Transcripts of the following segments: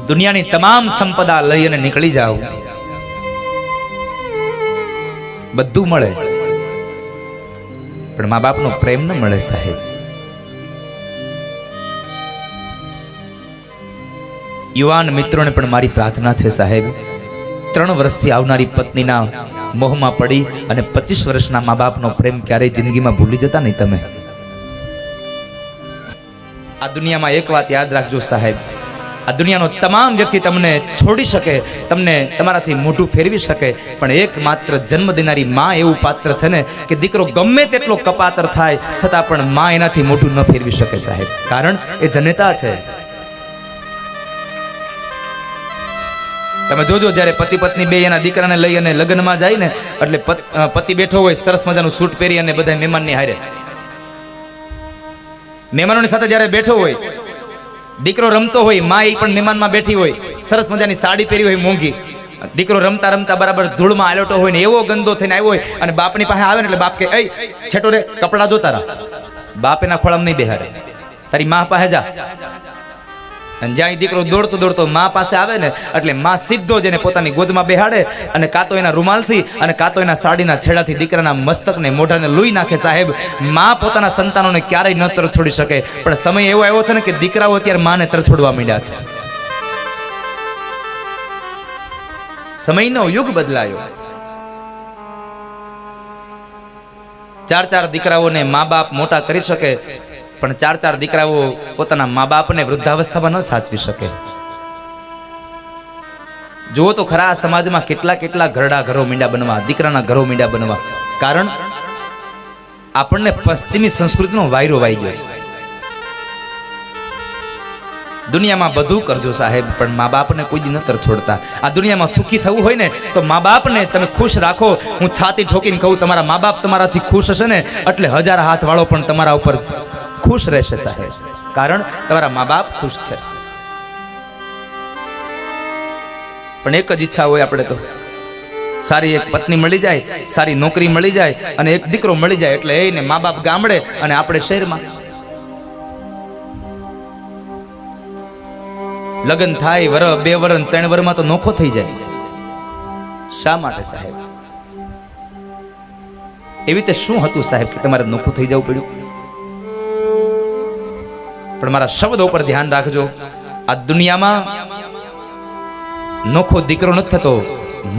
દુનિયાની તમામ સંપદા લઈ અને નીકળી જાઓ, બધું મળે પણ મા બાપનો પ્રેમ ન મળે સાહેબ. યુવાન મિત્રોને પણ મારી પ્રાર્થના છે સાહેબ, 3 વર્ષથી આવનારી પત્નીના મોહમાં પડી અને 25 વર્ષના મા બાપનો પ્રેમ ક્યારેય જિંદગીમાં ભૂલી જતા નહીં તમે. આ દુનિયામાં એક વાત યાદ રાખજો સાહેબ, આ દુનિયાનો તમામ વ્યક્તિ તમને છોડી શકે, તમને તમારાથી મોઢું ફેરવી શકે, પણ એકમાત્ર જન્મ દેનારી માં એવું પાત્ર છે ને કે દીકરો ગમે તેટલો કપાતર થાય છતાં પણ માં એનાથી મોઢું ન ફેરવી શકે સાહેબ, કારણ એ જનેતા છે. તમે જોજો જ્યારે પતિ પત્ની બે એના દીકરાને લઈ અને લગ્નમાં જાય ને, એટલે પતિ બેઠો હોય સરસ મજાનું સૂટ પહેરી અને બધા મહેમાનની હારે, મહેમાનોની સાથે જ્યારે બેઠો હોય, દીકરો રમતો હોય, માં એ પણ મહેમાનમાં બેઠી હોય, સરસ મજાની સાડી પહેરી હોય મોંઘી, દીકરો રમતા રમતા બરાબર ધૂળમાં આલોટો હોય ને એવો ગંદો થઈને આવ્યો હોય અને બાપની પાસે આવે ને એટલે બાપ કે એ છેટો રે કપડા જો તારા, બાપ એના ખોળામાં નહીં બેહારે, તારી માં પાસે જા. અને જ્યાં દીકરો દોડતો દોડતો માં પાસે આવે ને એટલે માં સીધો જ એને પોતાની ગોદમાં બેહાડે અને કાં તો એના રૂમાલથી અને કાં તો એના સાડીના છેડાથી દીકરાના મસ્તકને મોઢાને લૂઈ નાખે સાહેબ. માં પોતાના સંતાનોને ક્યારેય ન તરછોડી શકે, પણ સમય એવો આવ્યો છે ને કે દીકરાઓ અત્યારે માને તરછોડવા માંડ્યા છે. સમયનો યુગ બદલાયો. 4 દીકરાઓને મા બાપ મોટા કરી શકે, પણ 4 દીકરાઓ પોતાના મા બાપને વૃદ્ધાવસ્થામાં ન સાચવી શકે. જુઓ તો ખરા સમાજમાં કેટલા ઘરડા ઘરો મીંડા બનવા, દીકરાના ઘરો મીંડા બનવા, કારણ આપણને પશ્ચિમી સંસ્કૃતિનો વાયરો વાઈ ગયો છે. દુનિયામાં બધું કરજો સાહેબ, પણ મા બાપને કોઈ દી ન તરછોડતા. આ દુનિયામાં સુખી થવું હોય ને તો મા બાપને તમે ખુશ રાખો. હું છાતી ઠોકીને કહું, તમારા મા બાપ તમારાથી ખુશ હશે ને એટલે 1000 હાથ વાળો પણ તમારા ઉપર ખુશ રહેશે સાહેબ, કારણ તમારા મા બાપ ખુશ છે. પણ એક જ ઈચ્છા હોય આપણે તો, સારી એક પત્ની મળી જાય, સારી નોકરી મળી જાય અને એક દીકરો મળી જાય એટલે એને મા બાપ ગામડે અને આપણે શહેરમાં. લગ્ન થાય વર 2 વર 3 વરમાં તો નોખો થઈ જાય. શા માટે સાહેબ? એવી રીતે શું હતું સાહેબ કે તમારે નોખું થઈ જવું પડ્યું? પણ મારા શબ્દો પર ધ્યાન રાખજો. આ દુનિયામાં નોખો દીકરો નથી થતો,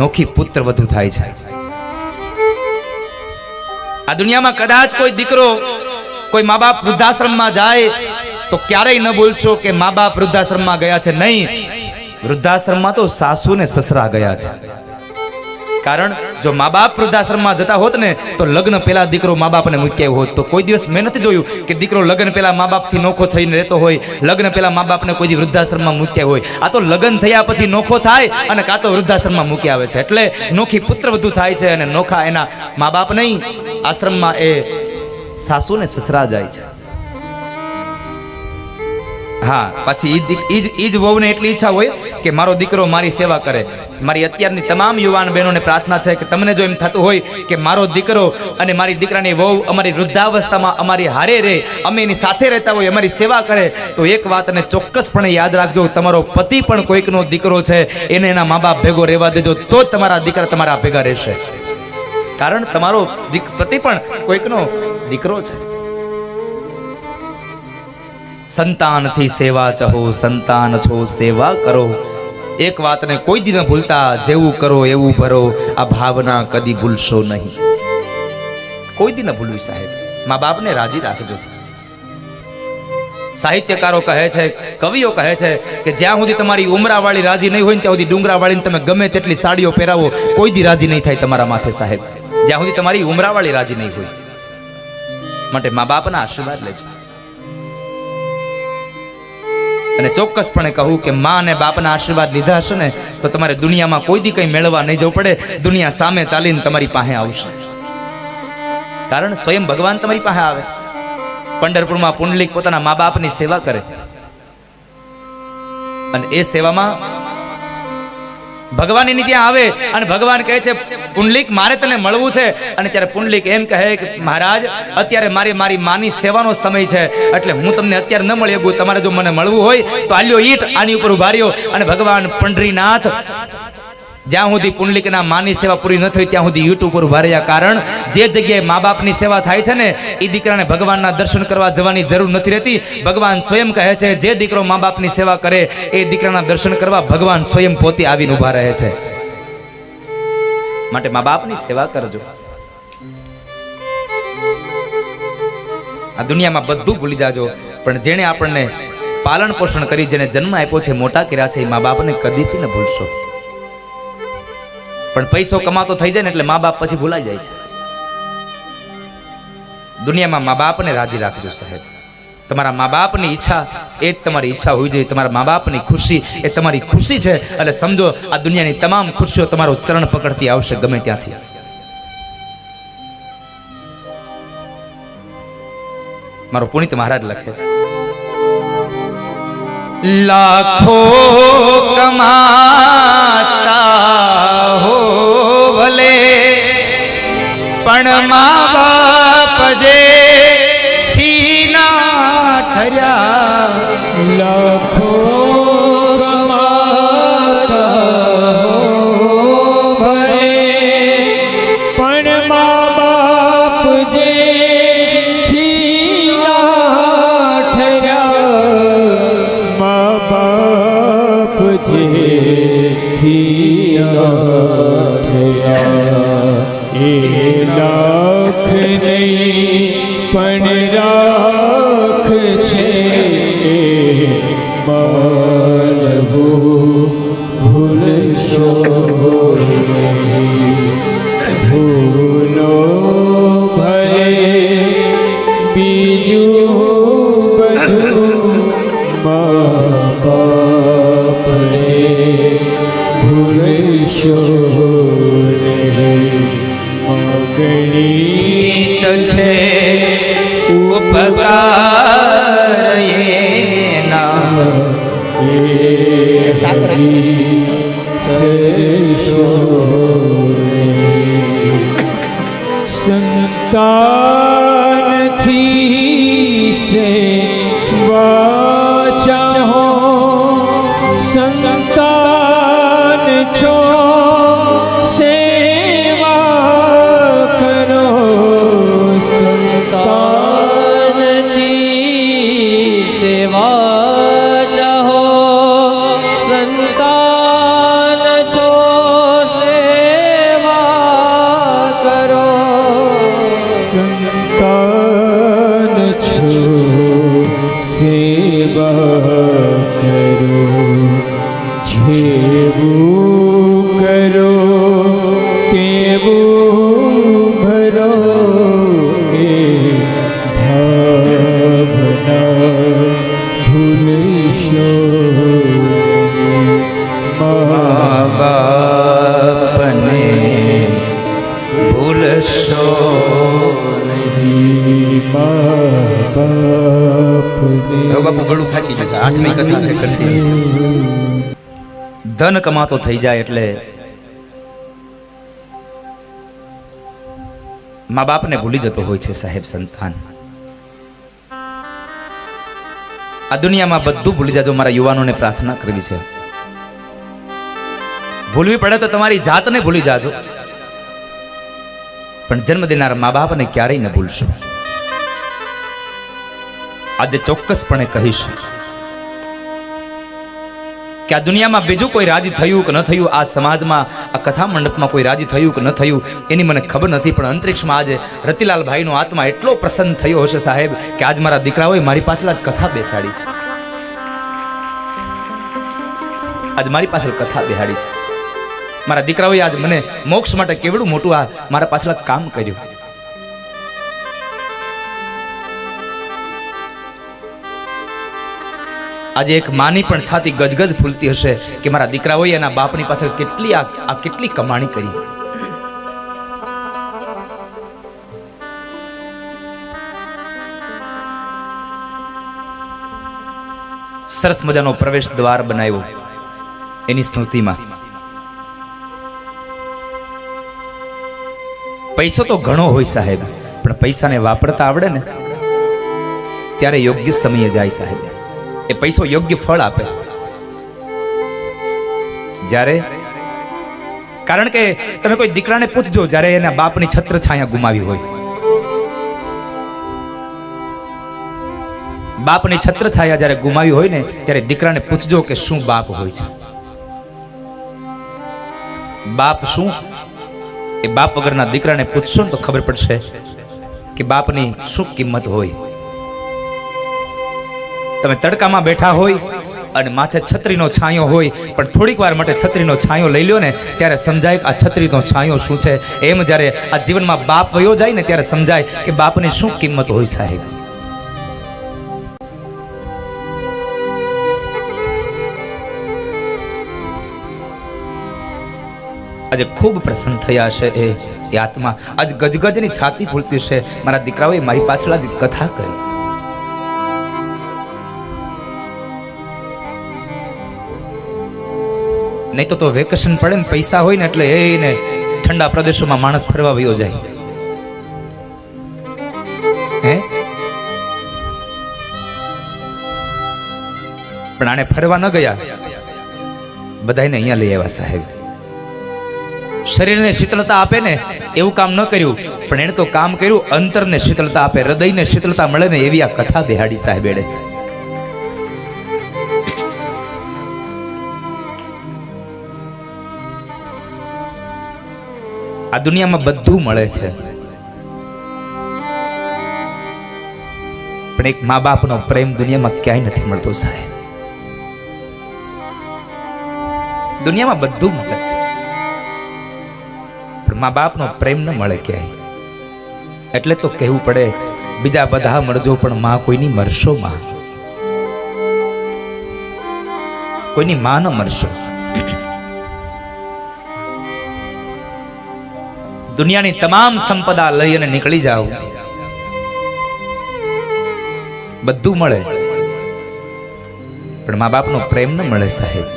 નોખી પુત્ર વધુ થાય છે. આ દુનિયામાં કદાચ કોઈ દીકરો, કોઈ મા બાપ વૃદ્ધાશ્રમમાં જાય તો ક્યારેય ન બોલશો કે મા બાપ વૃદ્ધાશ્રમમાં ગયા છે. નહીં, વૃદ્ધાશ્રમમાં તો સાસુ ને સસરા ગયા છે. કારણ જો મા બાપ વૃદ્ધાશ્રમમાં જતા હોત ને તો લગ્ન પહેલા દીકરો મા બાપને મૂક્યા હોત. તો કોઈ દિવસ મેં નથી જોયું કે દીકરો લગ્ન પહેલા મા બાપથી નોખો થઈને રહેતો હોય, લગ્ન પહેલા મા બાપને કોઈ દી વૃદ્ધાશ્રમમાં મૂક્યા હોય. આ તો લગ્ન થયા પછી નોખો થાય અને કાં તો વૃદ્ધાશ્રમમાં મૂકી આવે છે. એટલે નોખી પુત્ર વધુ થાય છે અને નોખા એના મા બાપ નહીં, આશ્રમમાં એ સાસુ ને સસરા જાય છે. હા, પછી ઈ જ વહુને એટલી ઈચ્છા હોય કે મારો દીકરો મારી સેવા કરે. મારી અત્યારની તમામ યુવાન બહેનોને પ્રાર્થના છે કે તમને જો એમ થતું હોય કે મારો દીકરો અને મારી દીકરાની વહુ અમારી વૃદ્ધાવસ્થામાં અમારી હારે રહે, અમે એની સાથે રહેતા હોય, અમારી સેવા કરે, તો એક વાતને ચોક્કસપણે યાદ રાખજો, તમારો પતિ પણ કોઈકનો દીકરો છે, એને એના મા બાપ ભેગો રહેવા દેજો, તો જ તમારા દીકરા તમારા ભેગા રહેશે. કારણ તમારો પતિ પણ કોઈકનો દીકરો છે. સંતાનથી સેવા ચહો, સંતાન છો સેવા કરો. એક વાતને કોઈ દી ન ભૂલતા, જેવું કરો એવું ભરો, આ ભાવના કદી ભૂલશો નહીં. કોઈ દી ન ભૂલવી સાહેબ. મા બાપને રાજી રાખજો. સાહિત્યકારો કહે છે, કવિઓ કહે છે કે જ્યાં સુધી તમારી ઉમરાવાળી રાજી નહીં હોય ને ત્યાં સુધી ડુંગરાવાળીને તમે ગમે તેટલી સાડીઓ પહેરાવો, કોઈ દી રાજી નહીં થાય તમારા માથે સાહેબ, જ્યાં સુધી તમારી ઉમરાવાળી રાજી નહીં હોય. માટે મા બાપના આશીર્વાદ લેજો. અને ચોક્કસપણે કહું કે માં અને બાપના આશીર્વાદ લીધા હશે ને તો તમારે દુનિયામાં કોઈ દી કંઈ મેળવવા નહીં જવું પડે. દુનિયા સામે ચાલીને તમારી પાસે આવશે, કારણ સ્વયં ભગવાન તમારી પાસે આવે. પંઢરપુરમાં પુંડલિક પોતાના મા બાપની સેવા કરે અને એ સેવામાં ભગવાન એની ત્યાં આવે અને ભગવાન કહે છે પુંડલિક મારે તને મળવું છે, અને ત્યારે પુંડલિક એમ કહે કે મહારાજ અત્યારે મારી માની સેવાનો સમય છે, એટલે હું તમને અત્યારે ન મળી શકું. તમારે જો મને મળવું હોય તો આલ્યો ઈટ આની ઉપર ઉભા રહ્યો. અને ભગવાન પંઢરીનાથ જ્યાં સુધી પુંડલિકના માની સેવા પૂરી ન થઈ ત્યાં સુધી ઈટ ઉપર ઉભા રહ્યા. કારણ જે જગ્યાએ મા બાપની સેવા થાય છે ને એ દીકરાને ભગવાનના દર્શન કરવા જવાની જરૂર નથી રહેતી. ભગવાન સ્વયં કહે છે જે દીકરો મા બાપની સેવા કરે એ દીકરાના દર્શન કરવા ભગવાન સ્વયં પોતે આવીને ઉભા રહે છે. માટે મા બાપની સેવા કરજો. આ દુનિયામાં બધું ભૂલી જાજો, પણ જેણે આપણને પાલન પોષણ કરી, જેને જન્મ આપ્યો છે, મોટા કર્યા છે, એ મા બાપને કદી ન ભૂલશો. પણ પૈસો કમાતો થઈ જાય ને એટલે મા બાપ પછી ભૂલાઈ જાય છે. દુનિયામાં મા બાપને રાજી રાખજો સાહેબ. તમારા મા બાપની ઈચ્છા એ જ તમારી ઈચ્છા હોવી જોઈએ. તમારા મા બાપની ખુશી એ તમારી ખુશી છે. એટલે સમજો આ દુનિયાની તમામ ખુશીઓ તમારો ચરણ પકડતી આવશે ગમે ત્યાંથી. મારો પુનિત મહારાજ લખે છે, લાખો કમાતા હો ભલે પણ મા બાપ જે થી ના ઠર્યા. લાખો કમાતા હો ભલે પણ મા બાપ જે થી ના ઠર્યા. મા બાપ જે થી ના ઠર્યા એ લાખ નહીં પણ રાખ છે. માનવું ભૂલશો નહીં. ભૂલો ભલે બીજું બધું મા બાપને ભૂલશો નહીં. ગણિત છે ઉપકાર એના સંતાનથી સેવા ચાહો. સંતાન છો સેવા કરો. સંતાનની સેવા ચાહો. સંતાન છો સેવા કરો. સંતાન છો સેવા કરો. જેવું કરો તેવું ભરો. એ ભાવના ભૂલશો મા બાપને ભૂલશો નહીં. મા બાપને હવે બાપુ ગળું થાકી જશે. આઠમી કથા છે કંટિન્યુ. ધન કમાતો થઈ જાય એટલે મા બાપને ભૂલી જતો હોય છે સાહેબ સંતાન. આ દુનિયામાં બધું ભૂલી જાજો. મારા યુવાનોને પ્રાર્થના કરવી છે, ભૂલવી પડે તો તમારી જાતને ભૂલી જાજો, પણ જન્મ દેનાર મા બાપને ક્યારેય ન ભૂલશો. આજે ચોક્કસપણે કહીશ કે આ દુનિયામાં બીજું કોઈ રાજી થયું કે ન થયું, આ સમાજમાં આ કથા મંડપમાં કોઈ રાજી થયું કે ન થયું એની મને ખબર નથી, પણ અંતરિક્ષમાં આજે રતિલાલ ભાઈનો આત્મા એટલો પ્રસન્ન થયો હશે સાહેબ કે આજ મારા દીકરાઓએ મારી પાછળ આજ કથા બેસાડી છે. આજ મારી પાછળ કથા બેહાડી છે. મારા દીકરાઓએ આજ મને મોક્ષ માટે કેવડું મોટું આ મારા પાછળ કામ કર્યું. આજે એક માની પણ છાતી ગજગજ ફૂલતી હશે કે મારા દીકરાઓએ એના બાપની પાછળ કેટલી કમાણી કરી. સરસ મજાનો પ્રવેશ દ્વાર બનાવ્યો એની સ્મૃતિમાં. પૈસો તો ઘણો હોય સાહેબ, પણ પૈસાને વાપરતા આવડે ને ત્યારે યોગ્ય સમયે જાય સાહેબ. એ પૈસો યોગ્ય ફળ આપે. જ્યારે કારણ કે તમે કોઈ દીકરાને પૂછજો, જ્યારે એના બાપની છત્ર છાયા ગુમાવી હોય, બાપની છત્ર છાયા જ્યારે ગુમાવી હોય ને, ત્યારે દીકરાને પૂછજો કે શું બાપ હોય છે. બાપ શું? એ બાપ વગરના દીકરાને પૂછશો ને તો ખબર પડશે કે બાપની શું કિંમત હોય. તમે તડકામાં બેઠા હોય અને માથે છત્રીનો છાંયો હોય, પણ થોડીક વાર માટે છત્રીનો છાંયો લઈ લ્યો ને ત્યારે સમજાય કે આ છત્રીનો છાંયો શું છે. એમ જ્યારે આ જીવનમાં બાપ વયો જાય ને ત્યારે સમજાય કે બાપની શું કિંમત હોય સાહેબ. આજે ખૂબ પ્રસન્ન થયા છે એ આત્મા, આજ ગજગજની છાતી ફૂલતી છે. મારા દીકરાઓએ મારી પાછળ જ કથા કરી. નહીં તો વેકેશન પડે ને પૈસા હોય ને એટલે એને ઠંડા પ્રદેશોમાં માણસ ફરવા વયો જાય. હે પણ આને ફરવા ન ગયા, બધાને અહીંયા લઈ આવ્યા સાહેબ. શરીરને શીતળતા આપે ને એવું કામ ન કર્યું, પણ એને તો કામ કર્યું અંતરને શીતળતા આપે, હૃદયને શીતળતા મળે ને એવી આ કથા બેહાડી સાહેબ એડે. આ દુનિયામાં બધું મળે છે, પણ એક મા બાપનો પ્રેમ દુનિયામાં ક્યાંય નથી મળતો સાહેબ. દુનિયામાં બધું મળે છે, પણ મા બાપનો પ્રેમ ન મળે ક્યાંય. એટલે તો કહેવું પડે, બીજા બધા મળજો પણ માં કોઈની મરશો. માં કોઈની માં ન મરશો. દુનિયાની તમામ સંપદા લઈ અને નીકળી જાઓ, બધું મળે, પણ મા બાપનો પ્રેમ ન મળે સાહેબ.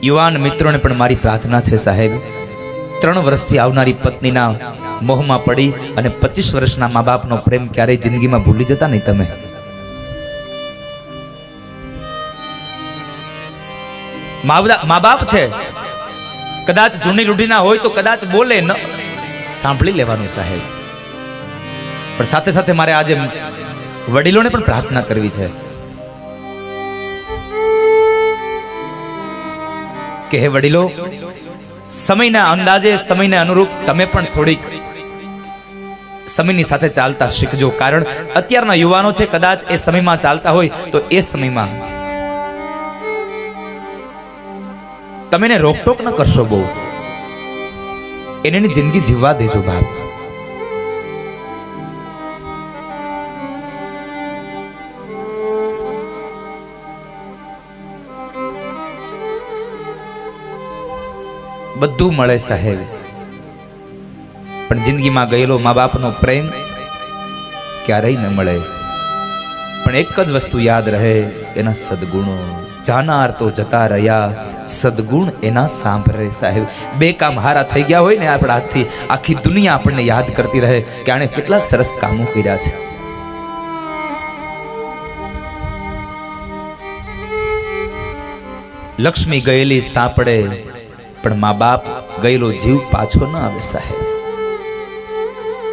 યુવાન મિત્રોને પણ મારી પ્રાર્થના છે સાહેબ, 3 વર્ષથી આવનારી પત્નીના મોહમાં પડી અને 25 વર્ષના મા બાપનો પ્રેમ ક્યારેય જિંદગીમાં ભૂલી જતા નહીં તમે. મા બાપ છે, કદાચ જૂની રૂઢીના હોય તો કદાચ બોલે ન, સાંભળી લેવાનું સાહેબ. પણ સાથે સાથે મારે આજે વડીલોને પણ પ્રાર્થના કરવી છે કે હે વડીલો, સમયના અંદાજે, સમયને અનુરૂપ તમે પણ થોડીક સમયની સાથે ચાલતા શીખજો. કારણ અત્યારના યુવાનો છે, કદાચ એ સમયમાં ચાલતા હોય તો એ સમયમાં તમે એને રોકટોક ન કરશો, બહુ એને એની જિંદગી જીવવા દેજો બાપ. બધું મળે સાહેબ, પણ જિંદગીમાં ગયેલો મા બાપનો પ્રેમ ક્યારેય ન મળે. પણ એક જ વસ્તુ યાદ રહે, એના સદગુણો. જાનાર તો જતા રહ્યા, સદગુણ એના સાંભળે સાહેબ. 2 કામ હારા થઈ ગયા હોય ને આપણા હાથથી, આખી દુનિયા આપણને યાદ કરતી રહે કે આણે કેટલા સરસ કામો કર્યા છે. લક્ષ્મી ગયેલી સાંપડે, પણ મા બાપ ગયેલો જીવ પાછો ન આવે સાહેબ.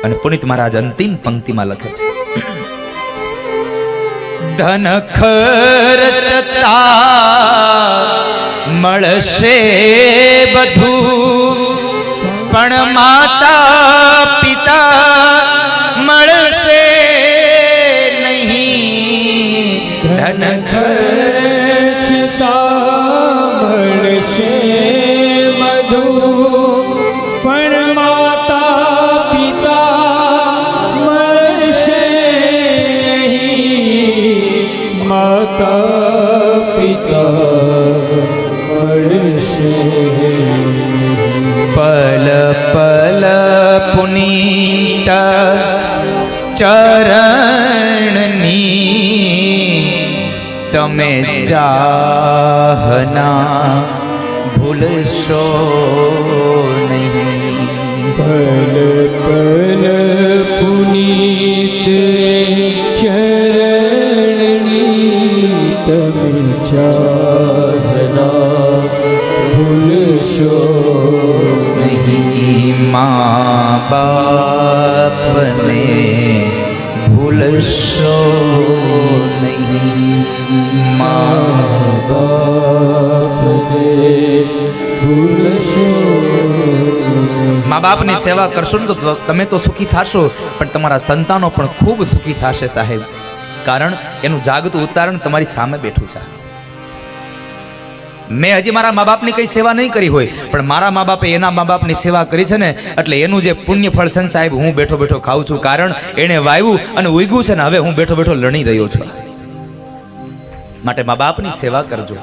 અને પુનિત મહારાજ અંતિમ પંક્તિમાં લખે છે, ધન ખર્ચતા મળશે બધું, પણ માતા પિતા મળશે નહીં. ધન ખર્ચતા મળશે બધું, પણ માતા પિતા મળશે નહીં. માતા પિતા મળશે. પલ પલ પુનીત ચરણની તમે ચાહના ભૂલશો નહીં. પલ પલ પુનીત ચરણની તમે ચાહના ભૂલશો નહીં. મા બાપને ભૂલશો નહીં. મા બાપને ભૂલશો. મા બાપની સેવા કરશો ને તો તમે તો સુખી થશો, પણ તમારા સંતાનો પણ ખૂબ સુખી થશે સાહેબ. કારણ એનું જાગતું ઉદાહરણ તમારી સામે બેઠું છે. મેં હજી મારા મા બાપની કઈ સેવા નહીં કરી હોય, પણ મારા મા બાપે એના મા બાપની સેવા કરી છે ને, એટલે એનું જે પુણ્ય ફળ છે ને સાહેબ, હું બેઠો બેઠો ખાઉં છું. કારણ એને વાવ્યું અને ઉગ્યું છે ને હવે હું બેઠો બેઠો લણી રહ્યો છું. માટે મા બાપની સેવા કરજો.